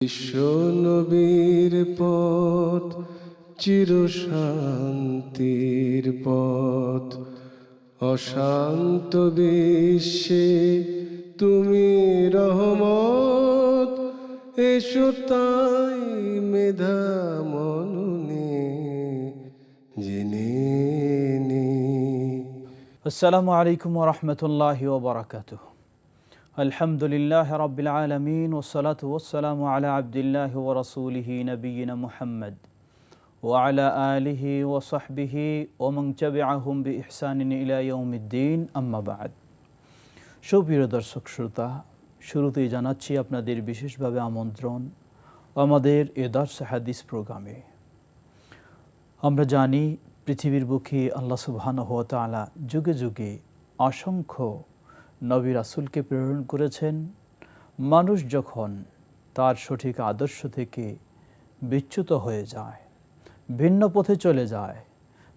বিশ্ব নবীর পথ চিরশান্তির পথ, অশান্ত বিশ্বে তুমি রহমত। এসো তাই মেধা মননে জেনে নে। আসসালামু আলাইকুম ওয়া রাহমাতুল্লাহি ওয়া বারাকাতুহু। আলহামদুলিল্লাহি রাব্বিল আলামিন ওয়াসসালাতু ওয়াসসালামু আলা আবদিল্লাহি ওয়া রাসূলিহি নবিয়িনা মুহাম্মদ ওয়া আলা আলিহি ওয়া সাহবিহি ওয়া মান তাবিআহুম বিইহসানিন ইলা ইয়াউমিদ্দিন, আম্মা বা'দ। সুপ্রিয় দর্শক শ্রোতা, শুরুতেই জানাচ্ছি আপনাদের বিশেষভাবে আমন্ত্রণ আমাদের এ দারস হাদিস প্রোগ্রামে। আমরা জানি পৃথিবীর বুকে আল্লাহ সুবহানাহু ওয়া তাআলা যুগে যুগে অসংখ্য নবী রাসূলকে প্রেরণ করেছেন। মানুষ যখন তার সঠিক আদর্শ থেকে বিচ্যুত হয়ে যায়, ভিন্ন পথে চলে যায়,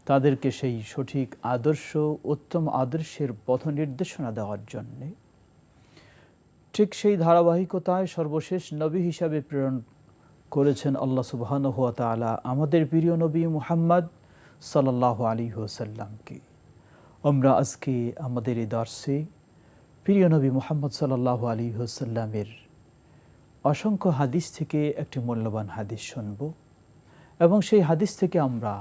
তাদেরকে সেই সঠিক আদর্শ, উত্তম আদর্শের পথ নির্দেশনা দেওয়ার জন্যে ঠিক সেই ধারাবাহিকতায় সর্বশেষ নবী হিসাবে প্রেরণ করেছেন আল্লাহ সুবহানাহু ওয়া তাআলা আমাদের প্রিয় নবী মুহাম্মদ সাল্লাল্লাহু আলাইহি ওয়াসাল্লামকে। আমরা আজকে আমাদের এই দর্শে প্রিয় নবী মুহাম্মদ সাল্লাল্লাহু আলাইহি ওয়াসাল্লামের অসংখ্য হাদিস থেকে একটি মূল্যবান হাদিস শুনব এবং সেই হাদিস থেকে আমরা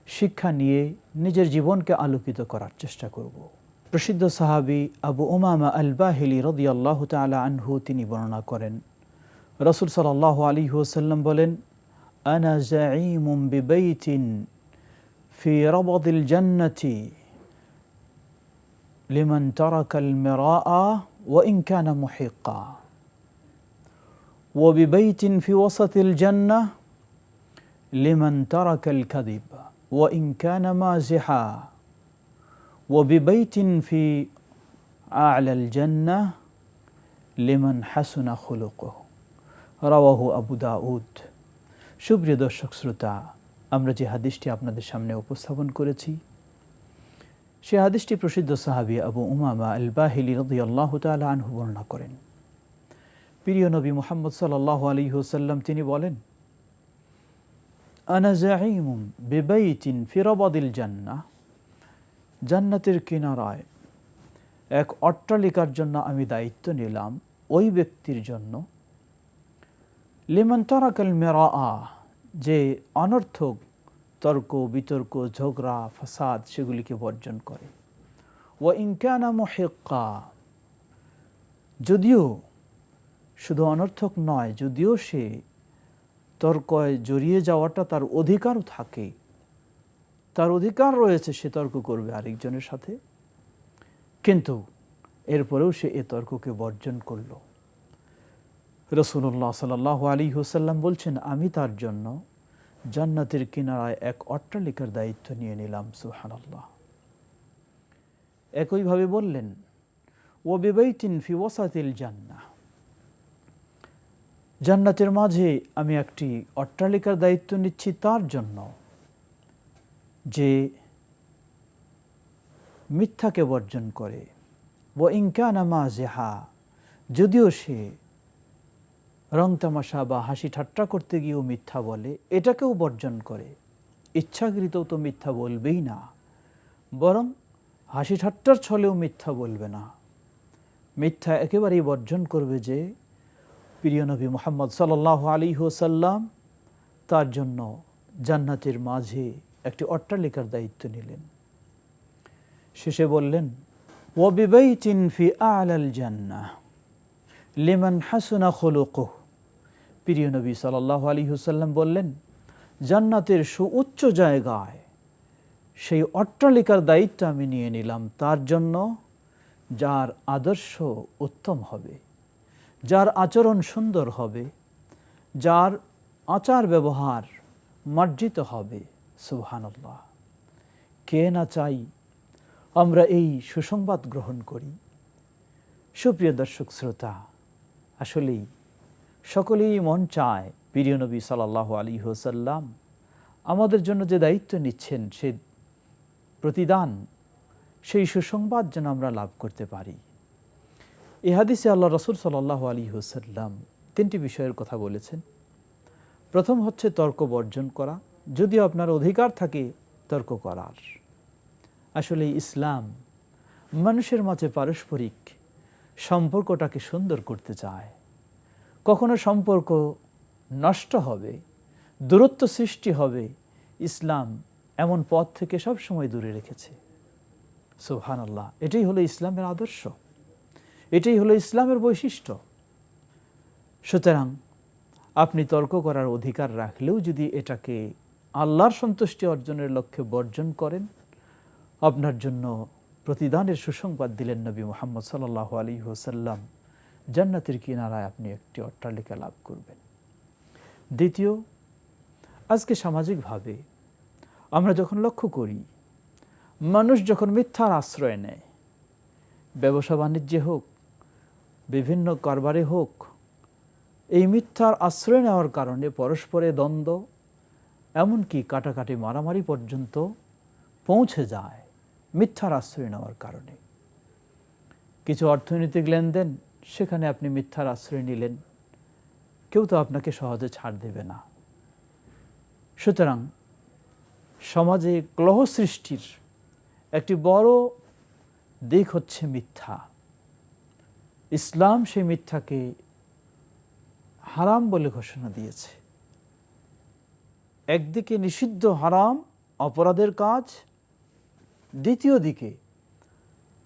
শিক্ষা নিয়ে নিজের জীবনকে আলোকিত করার চেষ্টা করব। প্রসিদ্ধ সাহাবী আবু উমামা আল বাহিলি রাদিয়াল্লাহু তাআলা আনহু তিনি বর্ণনা করেন, রাসূল সাল্লাল্লাহু আলাইহি ওয়াসাল্লাম বলেন, আনা যাঈমুম বিবাইতিন ফি রাবাদিল জান্নাতি লিমান তারাকাল মিরাআ ওয়া ইন কানা মুহিক্কা ওয়া বিবাইতিন ফি ওয়াসাতিল জান্নাহ লিমান তারাকাল কাযিব ওয়া ইন কানা মাযিহা ওয়া বিবাইতিন ফি আ'লাল জান্নাহ লিমান হাসুনা খুলুকুহু, রাওয়াহু আবু দাউদ। সুপ্রিয় দর্শক শ্রোতা, আমরা যে হাদিসটি আপনাদের সামনে উপস্থাপন করেছি সে হাদিসটি প্রসিদ্ধ সাহাবী আবু উমামা আল বাহিলি রাদিয়াল্লাহু তাআলা আনহু বর্ণনা করেন। প্রিয় নবী মুহাম্মদ সাল্লাল্লাহু আলাইহি ওয়াসাল্লাম তিনি বলেন, আনা যাঈমুম বিবাইতিন ফি রাবাদিল জান্নাহ, জান্নাতের কিনারায় এক অট্টালিকার জন্য আমি দায়িত্ব নিলাম ওই ব্যক্তির জন্য, লিমান তারাকাল মিরাআ, যে অনর্থক তর্ক বিতর্ক ঝগড়া ফাসাদ সেগুলিকে বর্জন করে, ওয়া ইন কানা মুহিক্কা, যদিও শুধু অনর্থক নয়, যদিও সে তর্কয় জড়িয়ে যাওয়াটা তার অধিকারও থাকে, তার অধিকার রয়েছে, সে তর্ক করবে আরেকজনের সাথে, কিন্তু এরপরেও সে এ তর্ককে বর্জন করল। রাসূলুল্লাহ সাল্লাল্লাহু আলাইহি ওয়াসাল্লাম বলছেন, আমি তার জন্য জান্নাতের কিনারায় এক অট্টালিকার দায়িত্ব নিয়ে নিলাম। সুবহানাল্লাহ। একইভাবে বললেন, ওয়া বিবাইতিন ফি ওয়াসাতিল জান্নাহ, জান্নাতের মাঝে আমি একটি অট্টালিকার দায়িত্ব নিচ্ছি তার জন্য যে মিথ্যাকে বর্জন করে, ওয়া ইন কানা মাযিহা, যদিও সে রং তামাশা বা হাসি ঠাট্টা করতে গিয়েও মিথ্যা বলে, এটাকেও বর্জন করে, ইচ্ছাকৃতও তো মিথ্যা বলবেই না, বরং হাসি ঠাট্টার ছলেও মিথ্যা বলবে না, মিথ্যা একেবারেই বর্জন করবে, যে প্রিয় নবী মুহাম্মদ সাল্লাল্লাহু আলাইহি ওয়াসাল্লাম তার জন্য জান্নাতের মাঝে একটি অট্টালিকার দায়িত্ব নিলেন। শেষে বললেন, ওয়া বিবাইতিন ফি আ'লাল জান্নাহ লিমান হাসুনা খুলুকুহু, প্রিয় নবী সাল্লাল্লাহু আলাইহি ওয়াসাল্লাম বললেন, জান্নাতের সুউচ্চ জায়গায় সেই অট্টালিকার দায়িত্ব আমি নিয়ে নিলাম তার জন্য যার আদর্শ উত্তম হবে, যার আচরণ সুন্দর হবে, যার আচার ব্যবহার মার্জিত হবে। সুবহানাল্লাহ। কে না চাই আমরা এই সুসংবাদ গ্রহণ করি? সুপ্রিয় দর্শক শ্রোতা, আসলেই সকলেই মন চায় প্রিয় নবী সাল্লাল্লাহু আলাইহি ওয়াসাল্লাম আমাদের জন্য যে দায়িত্ব নিচ্ছেন সে প্রতিদান, সেই সুসংবাদ যেন আমরা লাভ করতে পারি। এই হাদিসে আল্লাহ রাসূল সাল্লাল্লাহু আলাইহি ওয়াসাল্লাম তিনটি বিষয়ের কথা বলেছেন। প্রথম হচ্ছে তর্ক বর্জন করা, যদিও আপনার অধিকার থাকে তর্ক করার। আসলে ইসলাম মানুষের মাঝে পারস্পরিক সম্পর্কটাকে সুন্দর করতে চায়। কখনো সম্পর্ক নষ্ট হবে, দূরত্ব সৃষ্টি হবে, ইসলাম এমন পথ থেকে সবসময় দূরে রেখেছে। সুবহানাল্লাহ, এটাই হলো ইসলামের আদর্শ, এটাই হলো ইসলামের বৈশিষ্ট্য। সুতরাং আপনি তর্ক করার অধিকার রাখলেও যদি এটাকে আল্লাহর সন্তুষ্টি অর্জনের লক্ষ্যে বর্জন করেন, আপনার জন্য প্রতিদানের সুসংবাদ দিলেন নবী মুহাম্মদ সাল্লাল্লাহু আলাইহি ওয়াসাল্লাম। জান্নাতের কিনারায় আপনি একটি অট্টালিকা লাভ করবেন। দ্বিতীয়, আজকে সামাজিকভাবে আমরা যখন লক্ষ্য করি, মানুষ যখন মিথ্যার আশ্রয় নেয়, ব্যবসা বাণিজ্যে হোক, বিভিন্ন কারবারে হোক, এই মিথ্যার আশ্রয় নেওয়ার কারণে পরস্পরে দ্বন্দ্ব, এমনকি কাটাকাটি মারামারি পর্যন্ত পৌঁছে যায় মিথ্যার আশ্রয় নেওয়ার কারণে। কিছু অর্থনৈতিক লেনদেন, সেখানে আপনি মিথ্যার আশ্রয় নিলেন, কেউ তো আপনাকে সহজে ছাড় দেবে না। সুতরাং সমাজে কলহ সৃষ্টির একটি বড় দিক হচ্ছে মিথ্যা। ইসলাম সেই মিথ্যাকে হারাম বলে ঘোষণা দিয়েছে। একদিকে নিষিদ্ধ হারাম, অপরাধের কাজ, দ্বিতীয় দিকে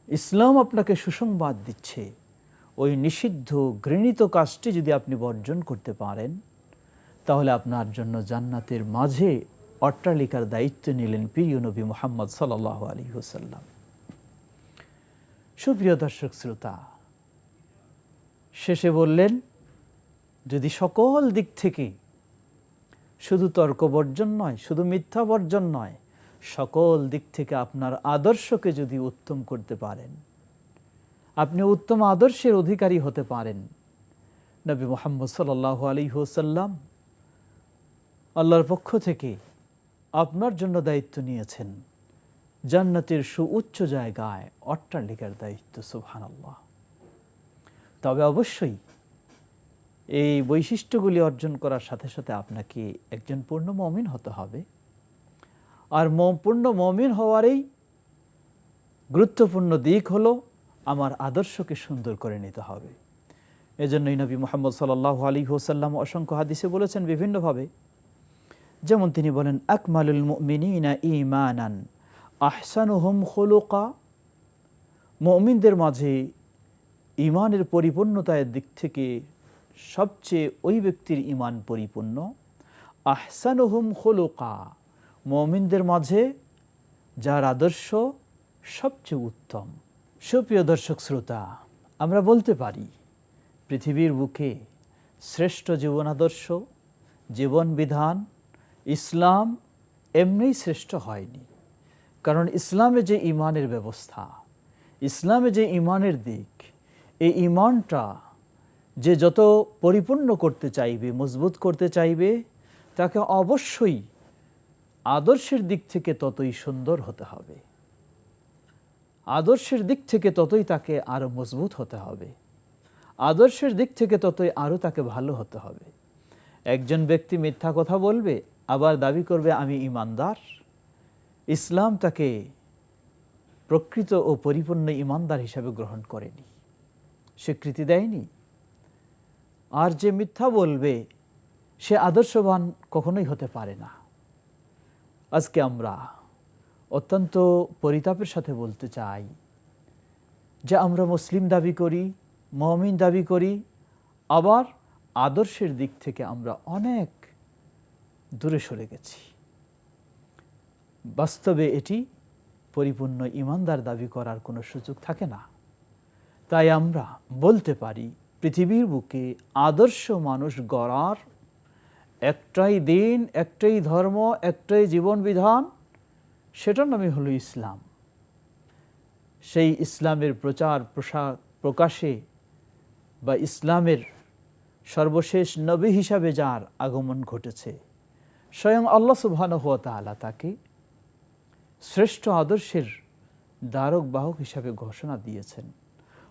ইসলাম আপনাকে সুসংবাদ দিচ্ছে ওই নিষিদ্ধ ঘৃণিত কাজটি যদি আপনি বর্জন করতে পারেন, তাহলে আপনার জন্য জান্নাতের মাঝে অট্টালিকার দায়িত্ব নিলেন প্রিয় নবী মুহাম্মদ সাল্লাল্লাহু আলাইহি ওয়াসাল্লাম। সুপ্রিয় দর্শক শ্রোতা, শেষে বললেন, যদি সকল দিক থেকে, শুধু তর্ক বর্জন নয়, শুধু মিথ্যা বর্জন নয়, সকল দিক থেকে আপনার আদর্শকে যদি উত্তম করতে পারেন, আপনি উত্তম আদর্শের অধিকারী হতে পারেন। নবী মুহাম্মদ সাল্লাল্লাহু আলাইহি ওয়াসাল্লাম আল্লাহর পক্ষ থেকে আপনার জন্য দায়িত্ব নিয়েছেন জান্নাতের সুউচ্চ জায়গায় অট্টালিকার দায়িত্ব। সুবহানাল্লাহ। তবে অবশ্যই এই বৈশিষ্ট্যগুলি অর্জন করার সাথে সাথে আপনাকে একজন পূর্ণ মুমিন হতে হবে। আর পূর্ণ মুমিন হওয়ারই গুরুত্বপূর্ণ দিক হলো আমার আদর্শকে সুন্দর করে নিতে হবে। এজন্যই নবী মুহাম্মদ সাল্লাল্লাহু আলাইহি ওয়াসাল্লাম অসংখ্য হাদিসে বলেছেন বিভিন্নভাবে। যেমন তিনি বলেন, আকমালুল মুমিনিনা ঈমানান আহসানুহুম খুলুকা। মুমিনদের মাঝে ঈমানের পরিপূর্ণতার দিক থেকে সবচেয়ে ওই ব্যক্তির ঈমান পরিপূর্ণ। আহসানুহুম খুলুকা, মুমিনদের মাঝে যার আদর্শ সবচেয়ে উত্তম। সুপ্রিয় দর্শক শ্রোতা, আমরা বলতে পারি পৃথিবীর বুকে শ্রেষ্ঠ জীবন আদর্শ, জীবন বিধান ইসলাম এমনিই শ্রেষ্ঠ হয়নি। কারণ ইসলামে যে ঈমানের ব্যবস্থা, ইসলামে যে ঈমানের দিক, এই ঈমানটা যে যত পরিপূর্ণ করতে চাইবে, মজবুত করতে চাইবে, তাকে অবশ্যই আদর্শের দিক থেকে ততই সুন্দর হতে হবে, আদর্শের দিক থেকে ততই তাকে আরো মজবুত হতে হবে, আদর্শের দিক থেকে ততই আরো তাকে ভালো হতে হবে। একজন ব্যক্তি মিথ্যা কথা বলবে, আবার দাবি করবে আমি ঈমানদার, ইসলাম তাকে প্রকৃত ও পরিপূর্ণ ঈমানদার হিসাবে গ্রহণ করেনি, স্বীকৃতি দেয়নি। আর যে মিথ্যা বলবে সে আদর্শবান কখনোই হতে পারে না। আজকে আমরা অত্যন্ত পরিতাপের সাথে বলতে চাই যে আমরা মুসলিম দাবি করি, মুমিন দাবি করি, আবার আদর্শের দিক থেকে আমরা অনেক দূরে সরে গেছি। বাস্তবে এটি পরিপূর্ণ ঈমানদার দাবি করার কোনো সুযোগ থাকে না। তাই আমরা বলতে পারি পৃথিবীর বুকে আদর্শ মানুষ গড়ার একটাই দিন, একটাই ধর্ম, একটাই জীবন বিধান, সেটার নামই হলো ইসলাম। সেই ইসলামের প্রচার প্রসার প্রকাশে বা ইসলামের সর্বশেষ নবী হিসাবে যার আগমন ঘটেছে, স্বয়ং আল্লাহ সুবহানাহু ওয়া তাআলা তাকে শ্রেষ্ঠ আদর্শের ধারক বাহক হিসাবে ঘোষণা দিয়েছেন।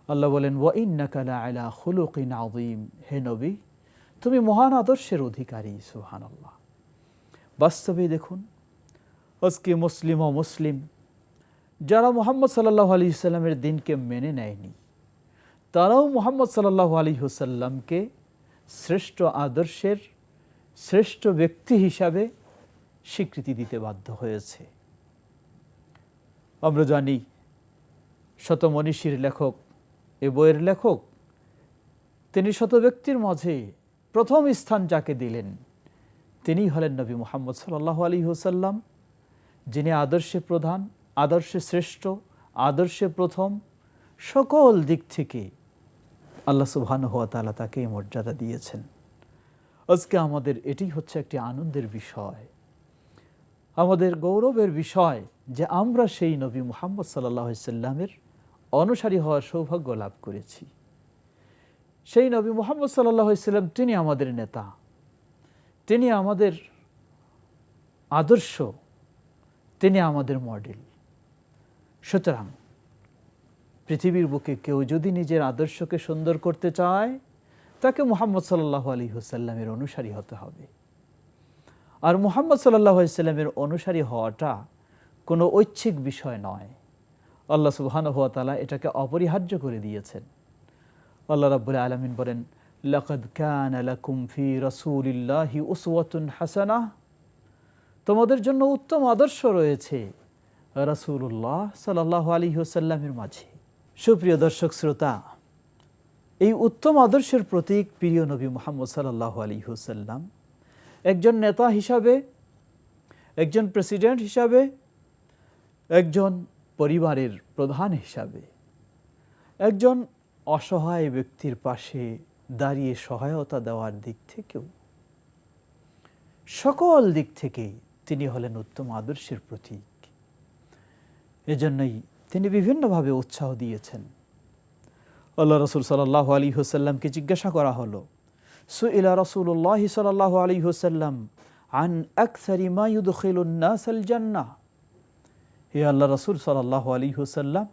আল্লাহ বলেন, ওয়া ইন্নাকা লাআলা খুলুকিন আযীম, হে নবী তুমি মহান আদর্শের অধিকারী। সুবহানাল্লাহ। বাস্তবে দেখুন, আজকে মুসলিম ও মুসলিম যারা মুহাম্মদ সাল্লাল্লাহু আলাইহি সাল্লামের দিনকে মেনে নেয়নি, তারাও মুহাম্মদ সাল্লাল্লাহু আলাইহি সাল্লামকে শ্রেষ্ঠ আদর্শের শ্রেষ্ঠ ব্যক্তি হিসাবে স্বীকৃতি দিতে বাধ্য হয়েছে। আমরা জানি শত মনীষীর লেখক, এ বইয়ের লেখক, তিনি শত ব্যক্তির মাঝে প্রথম স্থান যাকে দিলেন তিনি হলেন নবী মুহাম্মদ সাল্লাল্লাহু আলাইহি ওয়াসাল্লাম, যিনি আদর্শে প্রধান, আদর্শে শ্রেষ্ঠ, আদর্শে প্রথম, সকল দিক থেকে আল্লাহ সুবহানাহু ওয়া তাআলা তাকে এই মর্যাদা দিয়েছেন। আজকে আমাদের এটি হচ্ছে একটি আনন্দের বিষয়, আমাদের গৌরবের বিষয় যে আমরা সেই নবী মুহাম্মদ সাল্লাল্লাহু আলাইহি সাল্লামের অনুসারী হওয়ার সৌভাগ্য লাভ করেছি। সেই নবী মুহাম্মদ সাল্লাল্লাহু আলাইহি সাল্লাম তিনি আমাদের নেতা, তিনি আমাদের আদর্শ, তিনি আমাদের মডেল। সুতরাং পৃথিবীর বুকে কেউ যদি নিজের আদর্শকে সুন্দর করতে চায়, তাকে মুহাম্মদ সাল্লাল্লাহু আলাইহি ওয়াসাল্লামের অনুসারী হতে হবে। আর মুহাম্মদ সাল্লাল্লাহু আলাইহি ওয়াসাল্লামের অনুসারী হওয়াটা কোনো ঐচ্ছিক বিষয় নয়, আল্লাহ সুবহানাহু ওয়া তাআলা এটাকে অপরিহার্য করে দিয়েছেন। আল্লাহ রাব্বুল আলামিন বলেন, লাকাদ কানা লাকুম ফি রাসূলিল্লাহি উসওয়াতুন হাসানাহ, তোমাদের জন্য উত্তম আদর্শ রয়েছে রাসূলুল্লাহ সাল্লাল্লাহু আলাইহি ওয়াসাল্লামের মাঝে। সুপ্রিয় দর্শক শ্রোতা, এই উত্তম আদর্শের প্রতীক প্রিয় নবী মুহাম্মদ সাল্লাল্লাহু আলাইহি ওয়াসাল্লাম একজন নেতা হিসাবে, একজন প্রেসিডেন্ট হিসাবে, একজন পরিবারের প্রধান হিসাবে, একজন অসহায় ব্যক্তির পাশে দাঁড়িয়ে সহায়তা দেওয়ার দিক থেকেও, সকল দিক থেকেই তিনি হলেন উত্তম আদর্শের প্রতীক। এজন্যই তিনি বিভিন্নভাবে উৎসাহ দিয়েছেন। আল্লাহ রাসূল সাল্লাল্লাহু আলাইহি ওয়াসাল্লামকে জিজ্ঞাসা করা হলো, সুইলা রাসূলুল্লাহ সাল্লাল্লাহু আলাইহি ওয়াসাল্লাম আন আকসারি মা ইউদখিলুন নাসাল জান্নাহ, হে আল্লাহ রাসূল সাল্লাল্লাহু আলাইহি ওয়াসাল্লাম,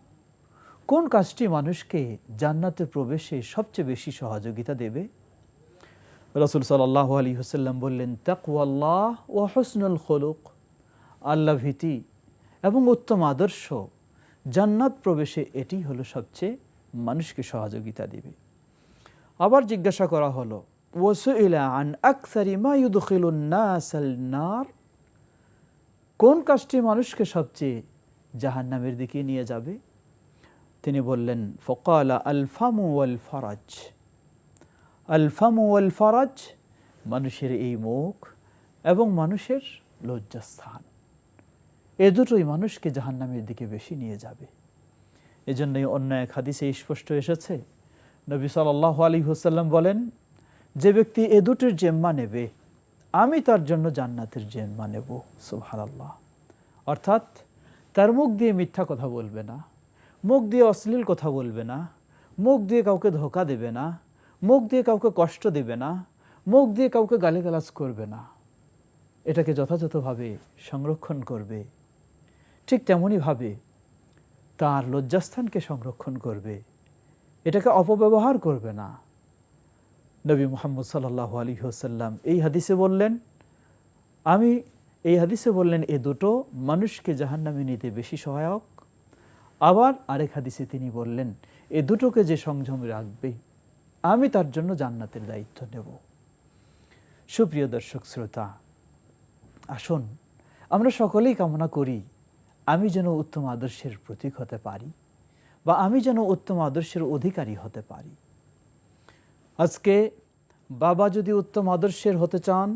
কোন কাজটি মানুষকে জান্নাতে প্রবেশে সবচেয়ে বেশি সহযোগিতা দেবে? রাসূল সাল্লাল্লাহু আলাইহি ওয়াসাল্লাম বললেন, তাকওয়াল্লাহ ওয়া হুসনুল খুলুক, আল্লাহ ভীতি এবং উত্তম আদর্শ জান্নাত প্রবেশে এটি হলো সবচেয়ে মানুষকে সহযোগিতা দেবে। আবার জিজ্ঞাসা করা হলো, ওয়াসুইলা আন আকসারি মা ইউদখিলুন নাসাল নার, কোন কাজটি মানুষকে সবচেয়ে জাহান্নামের দিকে নিয়ে যাবে? তিনি বললেন, ফাকালা আল ফামু ওয়াল ফারাজ, আল ফামু ওয়াল ফারাজ, মানুষের এই মুখ এবং মানুষের লজ্জাস্থান, এ দুটোই মানুষকে জাহান্নামের দিকে বেশি নিয়ে যাবে। এজন্যই অন্য এক হাদিসে স্পষ্ট এসেছে, নবী সাল্লাল্লাহু আলাইহি ওয়াসাল্লাম বলেন, যে ব্যক্তি এ দুটোর জিম্মা নেবে, আমি তার জন্য জান্নাতের জিম্মা নেব। সুবহানাল্লাহ। অর্থাৎ তার মুখ দিয়ে মিথ্যা কথা বলবে না, মুখ দিয়ে অশ্লীল কথা বলবে না, মুখ দিয়ে কাউকে ধোঁকা দেবে না, মুখ দিয়ে কাউকে কষ্ট দেবে না, মুখ দিয়ে কাউকে গালিগালাজ করবে না, এটাকে যথাযথভাবে সংরক্ষণ করবে। ঠিক তেমনইভাবে তার লজ্জাস্থানকে সংরক্ষণ করবে, এটাকে অপব্যবহার করবে না। নবী মুহাম্মদ সাল্লাল্লাহু আলাইহি ওয়াসাল্লাম এই হাদিসে বললেন এ দুটো মানুষকে জাহান্নামে নিতে বেশি সহায়ক। আবার আরেক হাদিসে তিনি বললেন, এ দুটোকে যে সংযমে রাখবে, আমি তার জন্য জান্নাতের দায়িত্ব নেব। সুপ্রিয় দর্শক শ্রোতা, আসুন আমরা সকলেই কামনা করি আমি যেন উত্তম আদর্শের প্রতীক হতে পারি, বা আমি যেন উত্তম আদর্শের অধিকারী হতে পারি। আজকে বাবা যদি উত্তম আদর্শের হতে চান,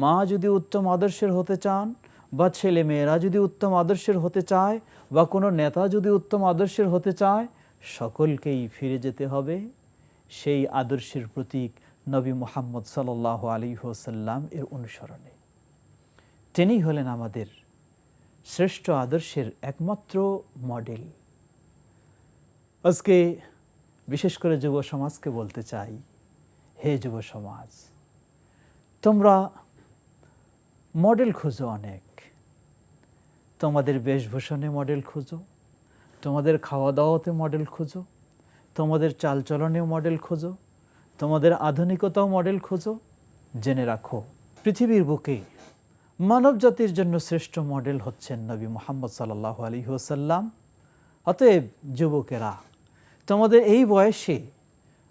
মা যদি উত্তম আদর্শের হতে চান, বা ছেলে মেয়েরা যদি উত্তম আদর্শের হতে চায়, বা কোনো নেতা যদি উত্তম আদর্শের হতে চায়, সকলকেই ফিরে যেতে হবে সেই আদর্শের প্রতীক নবী মুহাম্মদ সাল্লাল্লাহু আলাইহি ওয়াসাল্লাম এর অনুসরণে। তিনিই হলেন আমাদের শ্রেষ্ঠ আদর্শের একমাত্র মডেল। আজকে বিশেষ করে যুব সমাজকে বলতে চাই, হে যুব সমাজ, তোমরা মডেল খুঁজো অনেক, তোমাদের বেশভূষণে মডেল খুঁজো, তোমাদের খাওয়া দাওয়াতে মডেল খুঁজো, তোমাদের চালচলনেও মডেল খুঁজো, তোমাদের আধুনিকতাও মডেল খোঁজো, জেনে রাখো পৃথিবীর বুকে মানব জাতির জন্য শ্রেষ্ঠ মডেল হচ্ছেন নবী মুহাম্মদ সাল্লাল্লাহু আলাইহি ওয়াসাল্লাম। অতএব যুবকেরা, তোমাদের এই বয়সে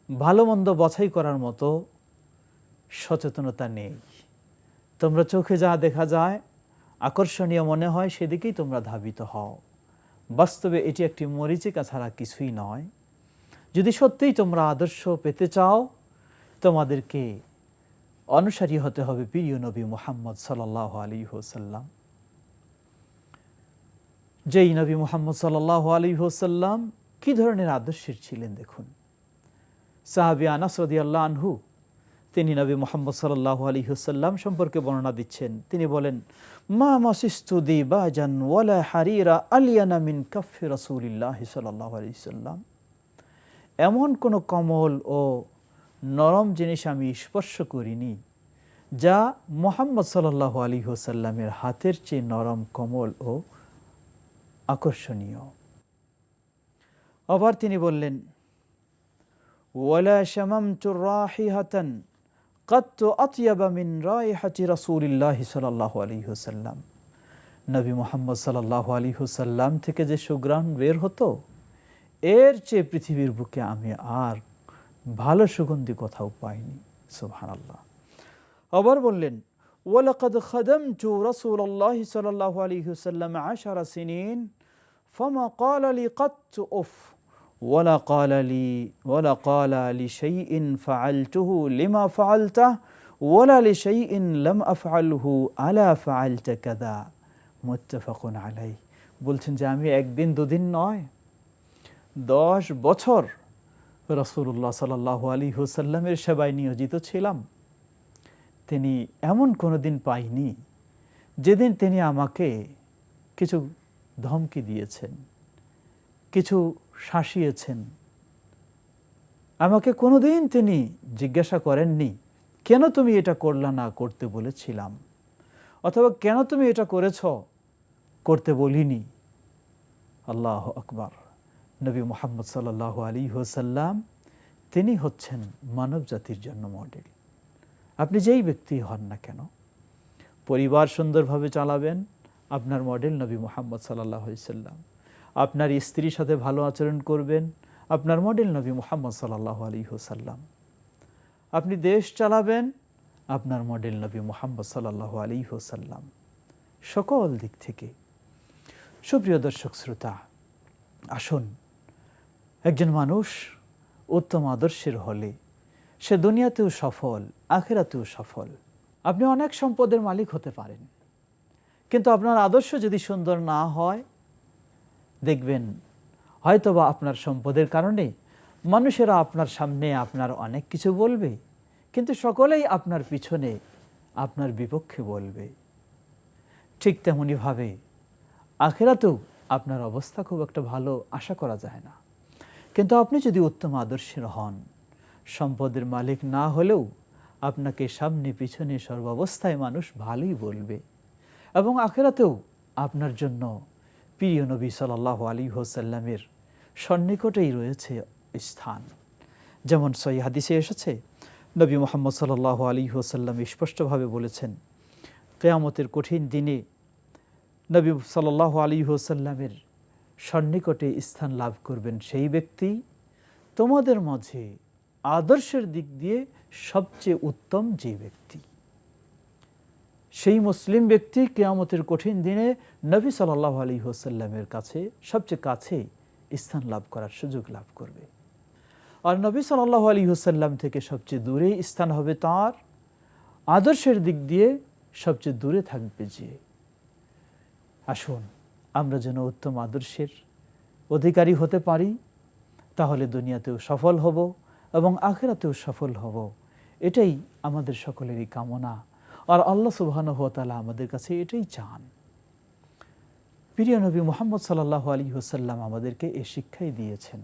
ভালো মন্দ বাছাই করার মতো সচেতনতা নেই। তোমরা চোখে যা দেখা যায়, আকর্ষণীয় মনে হয়, সেদিকেই তোমরা ধাবিত হও। বাস্তবে এটি একটি মরীচিকা ছাড়া কিছুই নয়। যদি সত্যিই তোমরা আদর্শ পেতে চাও, তোমাদেরকে অনুসারী হতে হবে প্রিয় নবী মুহাম্মদ সাল্লাল্লাহু আলাইহি ওয়াসাল্লাম। যেই নবী মুহাম্মদ সাল্লাল্লাহু আলাইহি ওয়াসাল্লাম কি ধরনের আদর্শের ছিলেন দেখুন। সাহাবী আনাস রাদিয়াল্লাহু আনহু তিনি নবী মুহাম্মদ সাল্লাল্লাহু আলাইহি ওয়াসাল্লাম সম্পর্কে বর্ণনা দিচ্ছেন। তিনি বলেন, মা মাসিস্তু দিবাজান ওয়ালা হারিরা আলিয়ানা মিন কাফি রাসূলিল্লাহ সাল্লাল্লাহু আলাইহি ওয়াসাল্লাম। এমন কোনো কমল ও নরম জিনিস আমি স্পর্শ করিনি যা মুহাম্মদ সাল্লাল্লাহু আলাইহি ওয়াসাল্লামের হাতের চেয়ে নরম, কোমল ও আকর্ষণীয়। আবার তিনি বললেন, ওয়ালা শামামতু রাহিহাতান কাত্তু আতয়াবা মিন রাইহাতি রাসূলিল্লাহি সাল্লাল্লাহু আলাইহি ওয়াসাল্লাম। নবী মুহাম্মদ সাল্লাল্লাহু আলাইহি ওয়াসাল্লাম থেকে যে সুঘ্রাণ বের হতো, এর চেয়ে পৃথিবীর বুকে আমি আর ভালো সুগন্ধি কোথাও পাইনি। সুবহানাল্লাহ। আবার বললেন, ওয়ালাকাদ খাদামতু রাসূলুল্লাহি সাল্লাল্লাহু আলাইহি ওয়াসাল্লাম 10 সিনিন ফামা ক্বালা লি কাত্তু উফ ওয়ালা ক্বালা লি শাইইন ফাআলতুহু লিমা ফাআলতা ওয়ালা লি শাইইন লাম আফআলহু আলা ফাআলতা কাযা। মুত্তাফাকুন আলাইহি। বলছেন যে আমি একদিন দুদিন নয়, 10 বছর রাসূলুল্লাহ সাল্লাল্লাহু আলাইহি ওয়াসাল্লামের সেবায় নিয়োজিত ছিলাম। তিনি এমন কোনো দিন পাইনি যেদিন তিনি আমাকে কিছু ধমকি দিয়েছেন, কিছু শাসিয়েছেন। আমাকে কোনোদিন তিনি জিজ্ঞাসা করেননি, কেন তুমি এটা করলা না, করতে বলেছিলাম, অথবা কেন তুমি এটা করেছ, করতে বলিনি। আল্লাহু আকবার। নবী মুহাম্মদ সাল্লাল্লাহু আলাইহি ওয়াসাল্লাম তিনি হচ্ছেন মানব জাতির জন্য মডেল। আপনি যেই ব্যক্তি হন না কেন, পরিবার সুন্দরভাবে চালাবেন, আপনার মডেল নবী মুহাম্মদ সাল্লাল্লাহু আলাইহি ওয়াসাল্লাম। আপনার স্ত্রীর সাথে ভালো আচরণ করবেন, আপনার মডেল নবী মুহাম্মদ সাল্লাল্লাহু আলাইহি ওয়াসাল্লাম। আপনি দেশ চালাবেন, আপনার মডেল নবী মুহাম্মদ সাল্লাল্লাহু আলাইহি ওয়াসাল্লাম। সকল দিক থেকে সুপ্রিয় দর্শক শ্রোতা, আসুন একজন মানুষ উত্তম আদর্শের হলে সে দুনিয়াতেও সফল, আখিরাতেও সফল। আপনি অনেক সম্পদের মালিক হতে পারেন, কিন্তু আপনার আদর্শ যদি সুন্দর না হয়, দেখবেন হয়তোবা আপনার সম্পদের কারণে মানুষেরা আপনার সামনে আপনার অনেক কিছু বলবে, কিন্তু সকলেই আপনার পিছনে আপনার বিপক্ষে বলবে। ঠিক তেমনিভাবে আখিরাতেও আপনার অবস্থা খুব একটা ভালো আশা করা যায় না। কিন্তু আপনি যদি উত্তম আদর্শের হন, সম্পদের মালিক না হলেও আপনাকে সামনে পিছনে সর্বাবস্থায় মানুষ ভালোই বলবে, এবং আখিরাতেও আপনার জন্য প্রিয় নবী সাল্লাল্লাহু আলাইহি ওয়াসাল্লামের সন্নিকটেই রয়েছে স্থান। যেমন সহিহ হাদিসে এসেছে, নবী মুহাম্মদ সাল্লাল্লাহু আলাইহি ওয়াসাল্লাম স্পষ্টভাবে বলেছেন, কিয়ামতের কঠিন দিনে নবী সাল্লাল্লাহু আলাইহি ওয়াসাল্লামের সন্নিকটে স্থান লাভ করবেন সেই ব্যক্তি তোমাদের মাঝে আদর্শের দিক দিয়ে সবচেয়ে উত্তম যে ব্যক্তি। সেই মুসলিম ব্যক্তি কিয়ামতের কঠিন দিনে নবী সাল্লাল্লাহু আলাইহি ওয়াসাল্লামের কাছে সবচেয়ে কাছে স্থান লাভ করার সুযোগ লাভ করবে। আর নবী সাল্লাল্লাহু আলাইহি ওয়াসাল্লাম থেকে সবচেয়ে দূরে স্থান হবে তার, আদর্শের দিক দিয়ে সবচেয়ে দূরে থাকবে যে। আসুন আমরা যেন উত্তম আদর্শের অধিকারী হতে পারি, তাহলে দুনিয়াতেও সফল হব এবং আখিরাতেও সফল হব। এটাই আমাদের সকলেরই কামনা, আর আল্লাহ সুবহানাহু ওয়া তাআলা আমাদের কাছে এটাই চান। প্রিয় নবী মুহাম্মদ সাল্লাল্লাহু আলাইহি ওয়াসাল্লাম আমাদেরকে এই শিক্ষাই দিয়েছেন,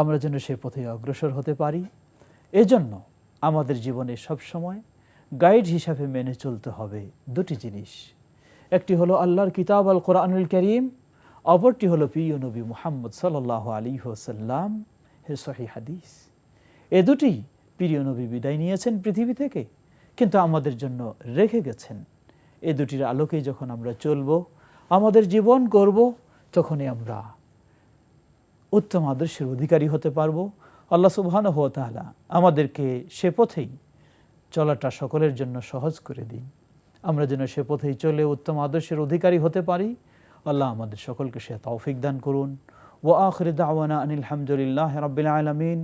আমরা যেন সে পথে অগ্রসর হতে পারি। এজন্য আমাদের জীবনে সবসময় গাইড হিসাবে মেনে চলতে হবে দুটি জিনিস। একটি হলো আল্লাহর কিতাব আল কোরআনুল কারীম, অপরটি হলো প্রিয় নবী মুহাম্মদ সাল্লাল্লাহু আলাইহি ওয়াসাল্লাম এর সহিহ হাদিস। এ দুটি প্রিয় নবী বিদায় নিয়েছেন পৃথিবী থেকে, কিন্তু আমাদের জন্য রেখে গেছেন। এই দুটির আলোকেই যখন আমরা চলব, আমাদের জীবন করব, তখনই আমরা উত্তম আদর্শের অধিকারী হতে পারবো। আল্লাহ সুবহানাহু ওয়া তাআলা আমাদেরকে সে পথেই চলাটা সকলের জন্য সহজ করে দিন। আমরা যেন সে পথেই চলে উত্তম আদর্শের অধিকারী হতে পারি। আল্লাহ আমাদের সকলকে সে তৌফিক দান করুন। ওয়া আখিরু দাওয়ানা আনিল হামদুলিল্লাহি রাব্বিল আলামিন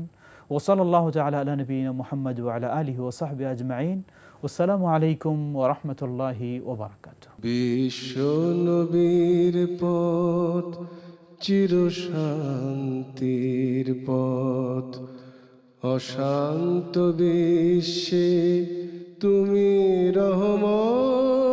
ওয়া সাল্লাল্লাহু তাআলা আলা নবিয়িনা মুহাম্মদ ওয়া আলা আলিহি ওয়া সাহবিহি আজমাইন। আসসালামু আলাইকুম ওয়া রাহমাতুল্লাহি ওয়া বারাকাতুহু। বিশ্ব নবীর পথ চির শান্তির পথ, অশান্ত বিশ্বে তুমি রহমত।